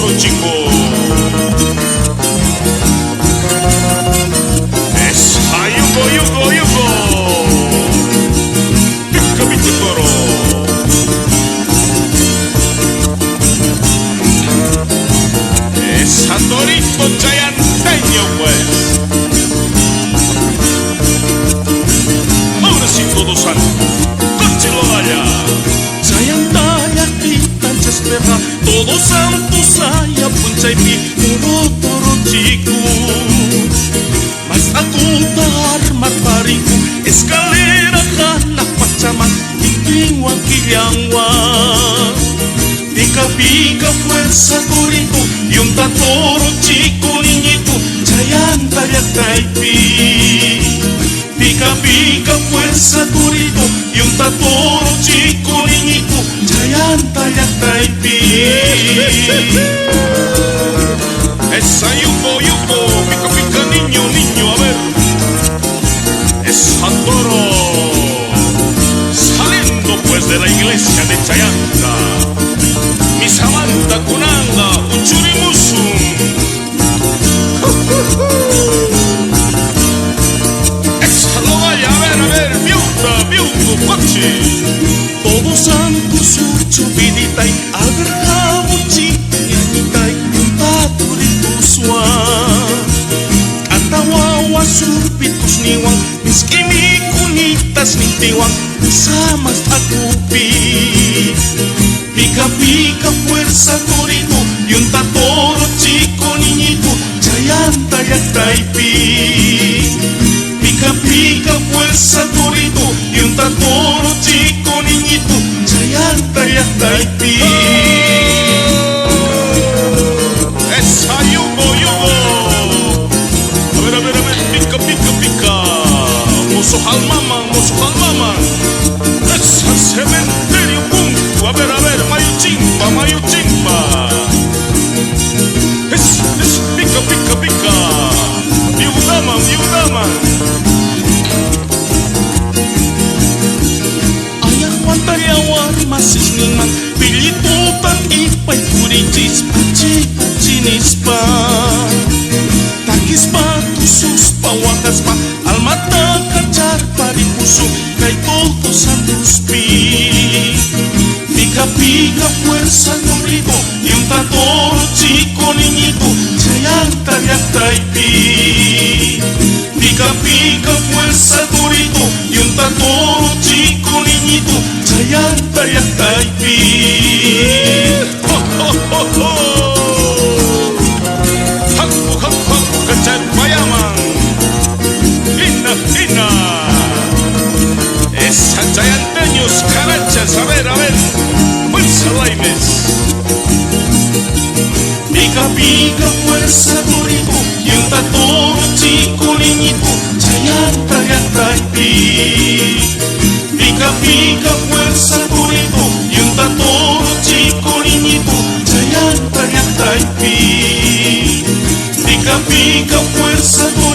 toro chico. Esa yugo. Pica pico toro. Esa torito chayanteño pues. Ahora sí todos santos, cóchelo allá. Chayantaya quitanchas perra, todos santos allá puncha y pi, toro chico. Mas akutar matariku, escalera jala pachaman, intiwa quillangua. Pica fuerza torito, y un toro chico niñito, chayantaya caipi. Pica fuerza torito, y un toro chico niñito, chayantaya caipi. Esa yugo, pica niño, a ver. Esa toro, saliendo pues de la iglesia de Chayanta. Mi Samantha Kunanga, Uchurimusum. Esa lo vaya, a ver, viuda, coche. Todos santos, chupiditai, albergabo, chiquianitai, paturitus suan. Antawawa, surpitus niwang, miskimi kunitas nitiwang, samas akupi. Pica fuerza torito, y un toro chico niñito, chayantaya caipi. Pica fuerza torito, y un toro chico niñito, chayantaya caipi. Esa yugo. A ver, pica. Mozo halmaman. Esa cementerio punto, a ver, mayo chimpa. Es pica. Viudaman. Ayah wantayawar masis niman, pilitutan ipay kurichis, pachinis pa. Takis pa, tusus pa, wakas pa, almata kacar paripuso, kay todo santos pi. Pica fuerza torito, y un toro chico niñito, chayantaya caipi. Pica fuerza torito, y un toro chico niñito, chayantaya caipi. Haku, kachay payaman. Ina. Esa chayanteños carachas, a ver. Fuerza Laimes. Pica fuerza torito, y un toro chico niñito, chayantaya caipi. Pica fuerza torito, y un toro chico niñito, chayantaya caipi. Pica fuerza torito.